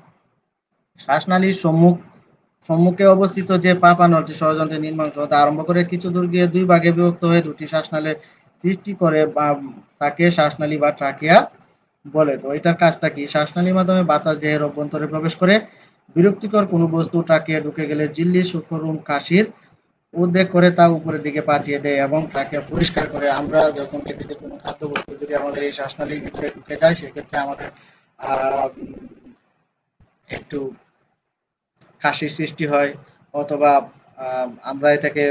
S1: শ্বাসনালীর সম্মুখে অবস্থিত যে পাপানলটি ষড়যন্ত্রের নির্মাংশ হতে আরম্ভ করে কিছু দূর গিয়ে দুই ভাগে বিভক্ত হয়ে দুটি শ্বাসনালীর সৃষ্টি করে, বা তাকে শ্বাসনালী বা ট্রাকিয়া বলে। তো এটার কাজটা কি, শ্বাসনালীর মাধ্যমে বাতাস দেহের অভ্যন্তরে প্রবেশ করে বিরক্তিকর কোনো বস্তু ট্রাকিয়া ঢুকে গেলে ঝিল্লি, সূক্ষ্মরুম, কাশির উদ্বেগ করে তা উপরের দিকে পাঠিয়ে দেয় এবং ট্রাকিয়া পরিষ্কার করে। আমরা যখন খেতে কোনো খাদ্যবস্তু যদি আমাদের এই শ্বাসনালীর ভিতরে ঢুকে যায়, সেক্ষেত্রে আমাদের আহ একটু কাশির সৃষ্টি হয়, অথবা আমরা এটাকে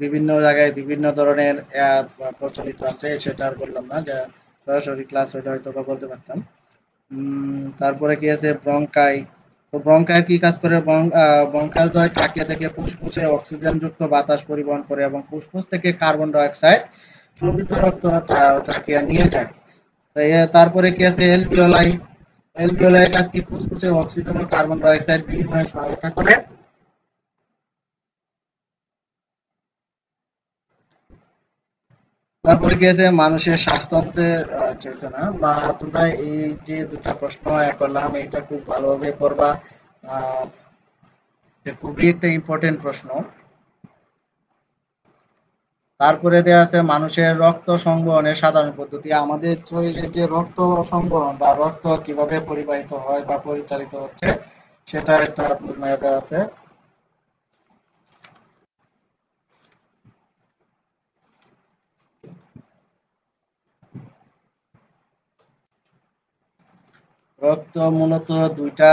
S1: বিভিন্ন জায়গায় বিভিন্ন ধরনের প্রচলিত আছে, সেটা আর বললাম না, যা সরাসরি ক্লাস হইলে হয়তো বা বলতে পারতাম। তারপরে কি আছে, ব্রঙ্কাই। তো ব্রঙ্কাই কি কাজ করে, ব্রঙ্কাল দ্বয় ট্রাকিয়া থেকে ফুসফুসে অক্সিজেন যুক্ত বাতাস পরিবহন করে এবং ফুসফুস থেকে কার্বন ডাই অক্সাইড শোষিত রক্ত ট্রাকিয়া নিয়ে যায়। তারপরে কি আছে, এলভিওলাই। এলভিওলাই কাজ কি, ফুসফুসে অক্সিজেন ও কার্বন ডাই অক্সাইড বিনিময়ে সহায়তা করে। তারপরে কি আছে, মানুষের শ্বাসতন্ত্রের চেতনা। বা তোমরা এই যে দুটা প্রশ্ন করলাম, এটা খুব ভালোভাবে করবা। আহ, এটা খুবই একটা ইম্পর্টেন্ট প্রশ্ন। তারপরে দেওয়া আছে মানুষের রক্ত সংবহনের সাধারণ পদ্ধতি। আমাদের শরীরে যে রক্ত সংবহন বা রক্ত কিভাবে পরিবাহিত হয় বা পরিচালিত হচ্ছে, সেটার একটা দেওয়া আছে। রক্ত মূলত দুইটা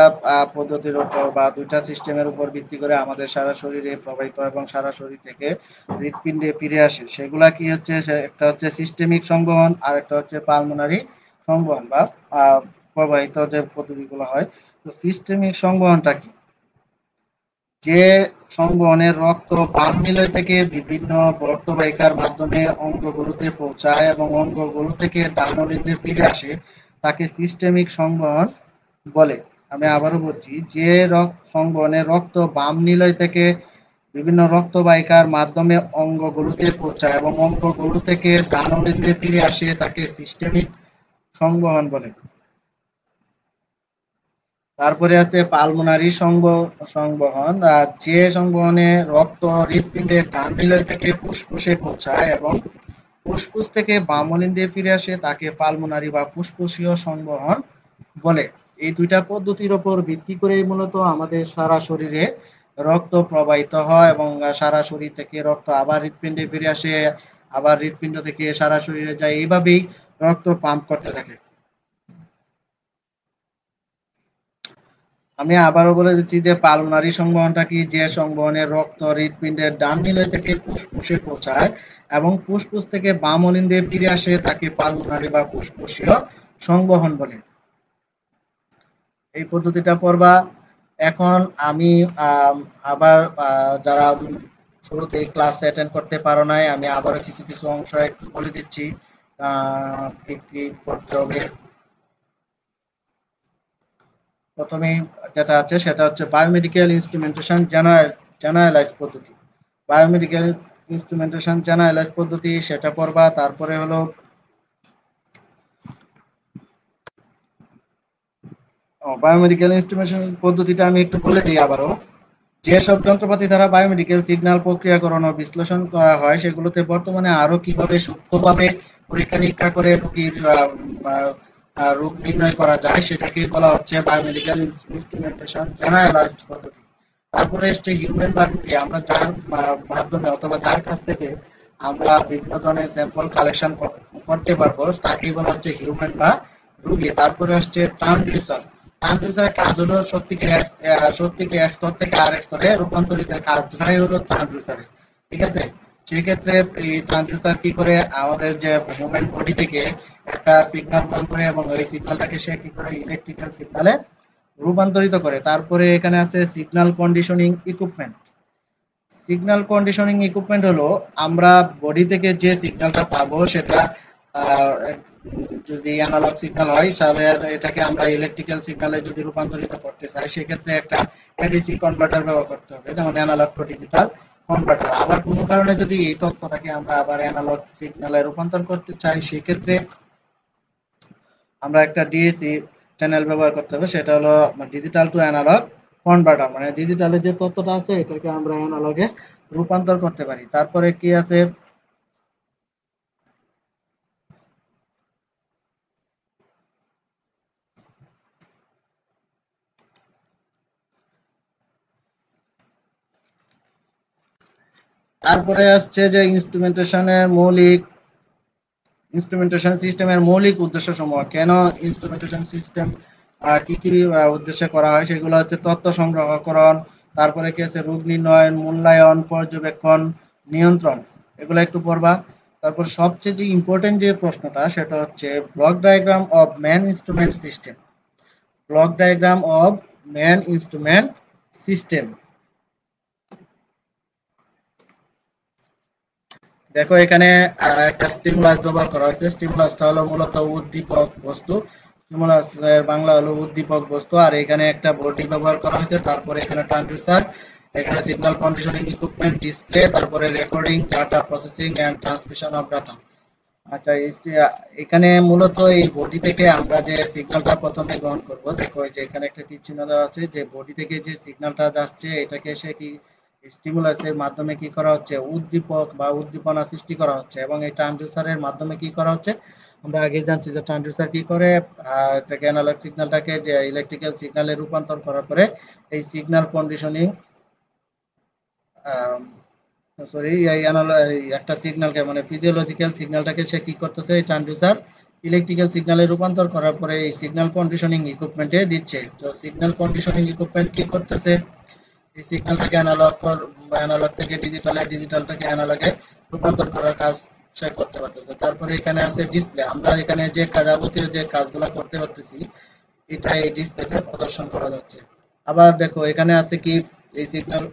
S1: পদ্ধতির উপর বা দুইটা সিস্টেমের উপর ভিত্তি করে আমাদের সারা শরীরে প্রবাহিত এবং সারা শরীর থেকে হৃৎপিণ্ডে ফিরে আসে। সেগুলা কি হচ্ছে, একটা হচ্ছে সিস্টেমিক সংবহন, আর একটা হচ্ছে পালমোনারি সংবহন বা প্রবাহিত যে পদ্ধতিগুলো হয়। তো সিস্টেমিক সংবহনটা কি, যে সংবহনের রক্ত বাম নিলয় থেকে বিভিন্ন রক্তবাহিকার মাধ্যমে অঙ্গগুলোতে পৌঁছায় এবং অঙ্গগুলো থেকে ডানলিতে ফিরে আসে, তাকে সিস্টেমিক সংবহন বলে। আমি আবারও বলছি, যে সংবহনের রক্ত বাম নিলয় থেকে বিভিন্ন রক্তবাহিকার মাধ্যমে অঙ্গগুলোতে পৌঁছায় এবং অঙ্গগুলো থেকে ডানলিতে ফিরে আসে, তাকে সিস্টেমিক সংবহন বলে। তারপরে আছে পালমোনারি সংবহন, যে সংবহনে রক্ত হৃৎপিণ্ডের ডান নিলয় থেকে ফুসফুসে পৌঁছায় এবং ফুসফুস থেকে বামলিন্দে ফিরে আসে, তাকে পালমোনারি বা ফুসফুসীয় সংবহন বলে। এই দুইটা পদ্ধতির উপর ভিত্তি করেই মূলত আমাদের সারা শরীরে রক্ত প্রবাহিত হয় এবং সারা শরীর থেকে রক্ত আবার হৃৎপিণ্ডে ফিরে আসে, আবার হৃৎপিণ্ড থেকে সারা শরীরে যায়, এইভাবেই রক্ত পাম্প করতে থাকে। আমি আবারও বলে দিচ্ছি যে পালমোনারি সংবহনটা কি, যে সংবহনে রক্ত হৃৎপিণ্ডের ডান নিলয় থেকে ফুসফুসে পৌঁছায় এবং ফুসফুস থেকে বাম অলিন্দে ফিরে আসে, তাকে পালমোনারি বা ফুসফুসীয় সংবহন বলে। এই পদ্ধতিটা পড়বা। এখন আমি আবার যারা শুরুতে ক্লাস অ্যাটেন্ড করতে পারো নাই, আমি আবারও কিছু কিছু অংশ একটু বলে দিচ্ছি কি কি করতে হবে। প্রথমেই যেটা আছে সেটা হচ্ছে বায়োমেডিক্যাল ইনস্ট্রুমেন্টেশন জেনারেলাইজ পদ্ধতি। বায়োমেডিক্যাল ইনস্ট্রুমেন্টেশন জেনারেলাইজ পদ্ধতি, সেটা পড়বা। তারপরে হলো বায়োমেডিক্যাল ইনস্ট্রুমেন্টেশন পদ্ধতিটা আমি একটু বলে দিই আবারও। যেসব যন্ত্রপাতি দ্বারা বায়োমেডিকেল সিগন্যাল প্রক্রিয়াকরণ ও বিশ্লেষণ করা হয় সেগুলোতে বর্তমানে আরো কিভাবে সূক্ষ্মভাবে পরীক্ষা নিরীক্ষা করে রোগীর রোগ নির্ণয় করা যায় সেটাকে বলা হচ্ছে বায়োমেডিকেল ইনস্ট্রুমেন্টেশন জেনারেলাইজড পদ্ধতি। তারপরে এসছে হিউম্যান বা রোগী, আমরা যার মাধ্যমে অথবা যার কাছ থেকে আমরা বিভিন্ন ধরনের স্যাম্পল কালেকশন করতে পারবো তাকে বলা হচ্ছে হিউম্যান বা রোগী। তারপরে আসছে ট্রান্সডিউসার। ট্রান্সডিউসারের কাজ হলো শক্তিকে এক স্তর থেকে আরেক স্তরে রূপান্তরিতের কাজটাই হলো ট্রান্সডিউসারের। ঠিক আছে, সেক্ষেত্রে এই ট্রান্সডিউসার কি করে আমাদের যে হিউম্যান বডি থেকে একটা সিগন্যাল পাস করে এবং এই সিগন্যালটাকে সে কি করে ইলেকট্রিক্যাল সিগন্যালে রূপান্তরিত করে। তারপরে এখানে আছে signal conditioning equipment. Signal conditioning equipment হলো আমরা বডি থেকে যে সিগন্যালটা পাবো সেটা যদি অ্যানালগ সিগন্যাল হয় তাহলে এটাকে আমরা ইলেকট্রিক্যাল সিগন্যালে যদি রূপান্তরিত করতে চাই সেক্ষেত্রে একটা এডিসি কনভার্টার ব্যবহার করতে হবে, যেমন অ্যানালগ টু ডিজিটাল কনভার্টার। আবার কোনো কারণে যদি এই তথ্যটাকে আমরা আবার অ্যানালগ সিগন্যালে রূপান্তর করতে চাই সেক্ষেত্রে আমরা একটা ডিএসি চ্যানেল ব্যবহার করতে হবে, সেটা হলো ডিজিটাল টু অ্যানালগ কনভার্টার। মানে ডিজিটালের যে তথ্যটা আছে এটাকে আমরা অ্যানালগে রূপান্তর করতে পারি। তারপরে কি আছে, তারপরে আসছে যে ইনস্ট্রুমেন্টেশন সিস্টেমের মৌলিক উদ্দেশ্য সমূহ। কেন ইনস্ট্রুমেন্টেশন সিস্টেম কি কি উদ্দেশ্যে করা হয় সেগুলো হচ্ছে তথ্য সংগ্রহকরণ, তারপরে কি আছে রোগ নির্ণয়, মূল্যায়ন, পর্যবেক্ষণ, নিয়ন্ত্রণ, এগুলো একটু পড়বা। তারপর সবচেয়ে যে ইম্পর্টেন্ট যে প্রশ্নটা সেটা হচ্ছে block diagram of man instrument system. Block diagram of man instrument system. দেখো এখানে একটা স্টিমুলাস ব্যবহার করা হয়েছে। স্টিমুলাসটা হলো মূলত উদ্দীপক বস্তু। স্টিমুলাস এর বাংলা হলো উদ্দীপক বস্তু। আর এখানে একটা বডি ব্যবহার করা হয়েছে। তারপরে এখানে ট্রান্সডিউসার, এখানে সিগন্যাল কন্ডিশনিং ইকুইপমেন্ট, ডিসপ্লে, তারপরে recording, data processing and transmission of data. আচ্ছা, এখানে মূলত এই বডি থেকে আমরা যে সিগন্যালটা প্রথমে গ্রহণ করব, দেখো যে এখানে একটা তীর চিহ্ন দেওয়া আছে, যে বডি থেকে যে সিগন্যালটা যাচ্ছে এটাকে সে কি স্টিমুলাসের মাধ্যমে কি করা হচ্ছে, উদ্দীপক বা উদ্দীপনা সৃষ্টি করা হচ্ছে। এবং এই ট্রান্সডিউসারের মাধ্যমে কি করা হচ্ছে, আমরা আগে জানছি যে ট্রান্সডিউসার কি করে, এটাকে অ্যানালগ সিগন্যালটাকে যে ইলেকট্রিক্যাল সিগন্যালে রূপান্তর করার পরে এই সিগন্যাল কন্ডিশনিং সরি একটা সিগন্যালকে মানে ফিজিওলজিক্যাল সিগন্যালটাকে সে কি করতেছে, এই ট্রান্সডিউসার ইলেকট্রিক্যাল সিগন্যালে রূপান্তর করার পরে এই সিগন্যাল কন্ডিশনিং ইকুইপমেন্টে দিচ্ছে। তো সিগন্যাল কন্ডিশনিং ইকুইপমেন্ট কি করতেছে, এই সিগন্যালটাকে অ্যানালগ থেকে ডিজিটালে, ডিজিটাল থেকে অ্যানালগে রূপান্তর করার কাজ সে করতে পারতেছে। তারপরে এখানে আছে ডিসপ্লে। আমরা এখানে যে যাবতীয় যে কাজগুলো করতে পারতেছি এটা এই ডিসপ্লেতে প্রদর্শন করা যাচ্ছে। আবার দেখো এখানে আছে কি, এই সিগন্যাল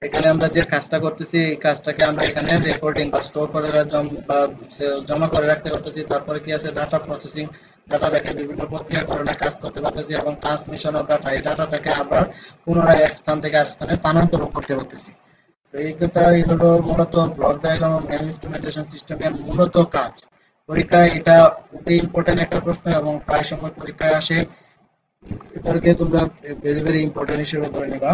S1: এখানে আমরা যে কাজটা করতেছি এই কাজটাকে আমরা এখানে রেকর্ডিং বা স্টোর করে জমা করে রাখতে পারতেছি। তারপরে কি আছে ডাটা প্রসেসিং, ডাটাটাকে বিভিন্ন প্রক্রিয়াকরণে কাজ করতে পারতেছি। এবং ট্রান্সমিশন অফ ডাটা, এই ডাটাটাকে আবার পুনরায় এক স্থান থেকে আরেক স্থানে স্থানান্তর করতে পারতেছি। তো এই কথাই হলো মূলত block diagram of man instrumentation সিস্টেমের মূলত কাজ। পরীক্ষায় এটা খুবই ইম্পর্টেন্ট একটা প্রশ্ন এবং প্রায় সময় পরীক্ষায় আসে, এটাকে তোমরা ভেরি ভেরি ইম্পর্টেন্ট হিসেবে ধরে নিবা।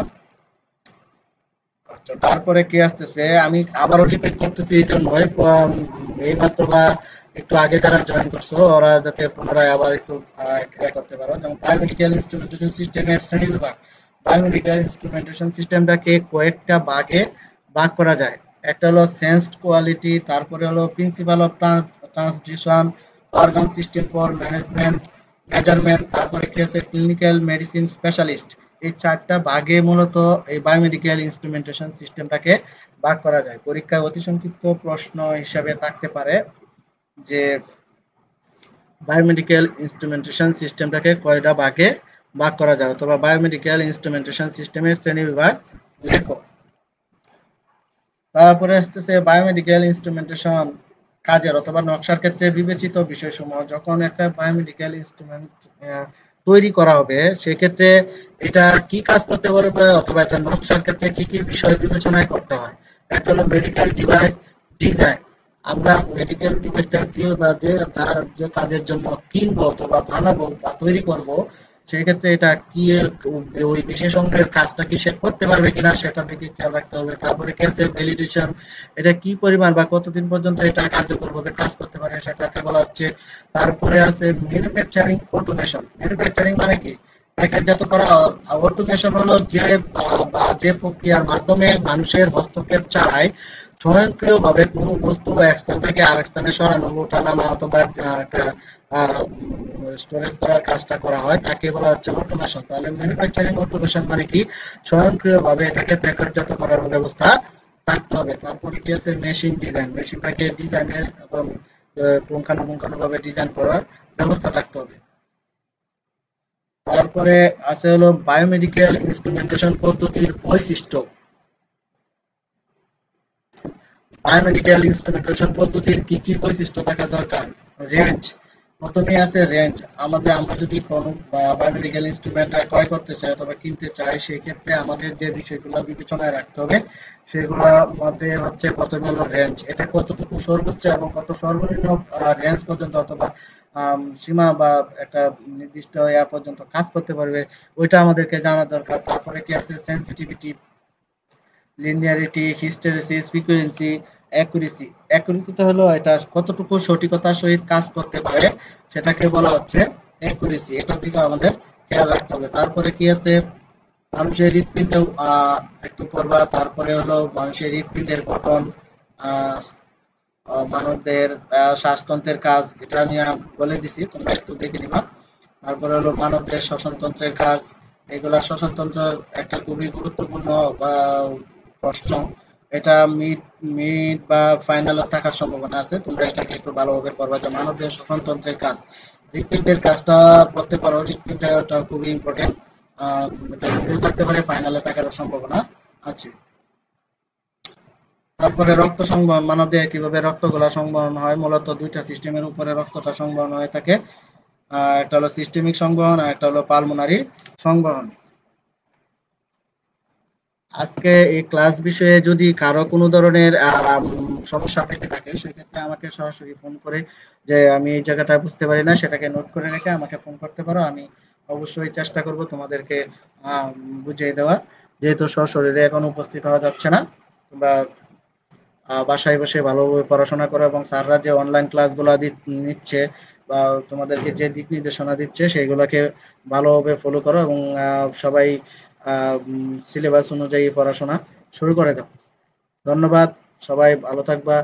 S1: আচ্ছা, তারপরে কি আসতেছে, আমি আবারও রিপিট করতেছি এই জন্যই এইমাত্র বা একটু আগে যারা জয়েন করছো ওরা যাতে পুনরায় আবার একটু করতে পারো। যেমন বায়োমেডিক্যাল ইনস্ট্রুমেন্টেশন সিস্টেমের শ্রেণীবিভাগ। বায়োমেডিক্যাল ইনস্ট্রুমেন্টেশন সিস্টেমটাকে কয়েকটা ভাগে ভাগ করা যায়। একটা হলো সেন্সড কোয়ালিটি, তারপরে হলো principle of transduction, organ system for management measurement, তারপরে কি আছে ক্লিনিক্যাল মেডিসিন স্পেশালিস্ট। এই চারটা ভাগে মূলত এই বায়োমেডিক্যাল ইনস্ট্রুমেন্টেশন সিস্টেমটাকে ভাগ করা যায়। পরীক্ষায় অতি সংক্ষিপ্ত প্রশ্ন হিসাবে থাকতে পারে যে বায়োমেডিক্যাল ইনস্ট্রুমেন্টেশন সিস্টেমটাকে কয়টা ভাগে ভাগ করা যায়, অথবা বায়োমেডিক্যাল ইনস্ট্রুমেন্টেশন সিস্টেমের শ্রেণীবিভাগ লেখো। তারপরে আসতেছে বায়োমেডিক্যাল ইনস্ট্রুমেন্টেশন কাজের অথবা নকশার ক্ষেত্রে বিবেচিত বিষয়সমূহ। যখন একটা বায়োমেডিক্যাল ইনস্ট্রুমেন্ট তৈরি করা হবে সেক্ষেত্রে এটা কি কাজ করতে পারবে অথবা এটা নকশার ক্ষেত্রে কি কি বিষয় বিবেচনায় করতে হয়। একটা হলো মেডিকেল ডিভাইস ডিজাইন। আমরা মেডিকেল ডিভাইসটা যে কাজের জন্য কিনবো অথবা বানাবো বা তৈরি করব সেই ক্ষেত্রে এটা কি ওই বিশেষ অঙ্কের কাজটা কি সে করতে পারবে কিনা সেটা দিকে খেয়াল রাখতে হবে। তারপরে কেসে ভ্যালিডেশন, এটা কি পরিমাণ বা কতদিন পর্যন্ত এটা কার্যকরভাবে কাজ করতে পারে সেটাকে বলা হচ্ছে। তারপরে আছে ম্যানুফ্যাকচারিং অটোমেশন। ম্যানুফ্যাকচারিং মানে কি, প্যাকেটজাত করা। অটোমেশন হলো যে প্রক্রিয়ার মাধ্যমে মানুষের হস্তক্ষেপ ছাড়াই স্বয়ংক্রিয়ভাবে কোনো বস্তু এক স্থান থেকে আরেক স্থানে সরানো, ওঠানামা অথবা স্টোরেজ করার কাজটা করা হয়, তাকে বলা হচ্ছে অটোমেশন। তাহলে ম্যানুফ্যাকচারিং অটোমেশন মানে কি, স্বয়ংক্রিয়ভাবে এটাকে প্যাকেটজাত করার ব্যবস্থা থাকতে হবে। তারপরে কি আছে মেশিন ডিজাইন, মেশিনটাকে ডিজাইনের এবং পুঙ্খানুপুঙ্খানুভাবে ডিজাইন করার ব্যবস্থা থাকতে হবে। তারপরে আছে হলো বায়োমেডিক্যাল ইনস্ট্রুমেন্টেশন পদ্ধতির বৈশিষ্ট্য। বায়োমেডিক্যাল ইনস্ট্রুমেন্টেশন পদ্ধতির কি কি বৈশিষ্ট্য থাকা দরকার? রেঞ্জ, প্রথমে আছে রেঞ্জ। আমরা যদি কোনো বায়োমেডিক্যাল ইনস্ট্রুমেন্ট ক্রয় করতে চাই অথবা কিনতে চাই, সেই ক্ষেত্রে আমাদের যে বিষয়গুলো বিবেচনায় রাখতে হবে সেগুলোর মধ্যে হচ্ছে প্রথমে হলো রেঞ্জ। এটা কতটুকু সর্বোচ্চ এবং কত সর্বনিম্ন রেঞ্জ পর্যন্ত অথবা সীমা বা একটা নির্দিষ্ট ইয়া পর্যন্ত কাজ করতে পারবে, ওইটা আমাদেরকে জানা দরকার। তারপরে কি আছে sensitivity, linearity, hysteresis, frequency, accuracy. অ্যাকুরেসিটা হলো এটা কতটুকু সঠিকতার সহিত কাজ করতে পারে সেটাকে বলা হচ্ছে অ্যাকুরেসি। এটার দিকে আমাদের খেয়াল রাখতে হবে। তারপরে কি আছে মানুষের হৃৎপিণ্ডেও একটু পড়বা। তারপরে হলো মানুষের হৃৎপিণ্ডের গঠন, আহ মানবদের শ্বাসতন্ত্রের কাজ, এটা আমি বলে দিছি, তোমরা একটু দেখে নিবা। তারপরে হলো মানবদের শ্বসনতন্ত্রের কাজ। এগুলা শ্বসনতন্ত্র একটা খুবই গুরুত্বপূর্ণ বা প্রশ্ন। এটা মিড মিড বা ফাইনালে থাকার সম্ভাবনা আছে, তোমরা এটাকে একটু ভালোভাবে পড়বা যে মানবদের শ্বসনতন্ত্রের কাজ। হৃৎপিণ্ডের কাজটা পড়তে পারো, হৃৎপিণ্ডটা খুবই ইম্পর্টেন্ট। এটা মিডেও থাকতে পারে, ফাইনালে থাকার সম্ভাবনা আছে। তারপরে রক্ত সংবহন, মানবদেহে কিভাবে রক্তগুলা সংবহন হয়, মূলত দুইটা সিস্টেমের উপরে রক্তটা সংবহন হয়ে থাকে। একটা হলো সিস্টেমিক সংবহন আর একটা হলো পালমোনারি সংবহন। আজকে এই ক্লাস বিষয়ে যদি কারো কোনো ধরনের সমস্যা থেকে থাকে সেক্ষেত্রে আমাকে সরাসরি ফোন করে, যে আমি এই জায়গাটা বুঝতে পারি না সেটাকে নোট করে রেখে আমাকে ফোন করতে পারো। আমি অবশ্যই চেষ্টা করব তোমাদেরকে বুঝিয়ে দেওয়ার। যেহেতু সশরীরে এখন উপস্থিত হওয়া যাচ্ছে না, তোমরা বাসায় বসে ভালোভাবে পড়াশোনা করো এবং স্যাররা যে অনলাইন ক্লাসগুলো নিচ্ছে বা তোমাদেরকে যে দিক নির্দেশনা দিচ্ছে সেইগুলোকে ভালোভাবে ফলো করো এবং সবাই সিলেবাস অনুযায়ী পড়াশোনা শুরু করে দাও। ধন্যবাদ, সবাই ভালো থাকবা।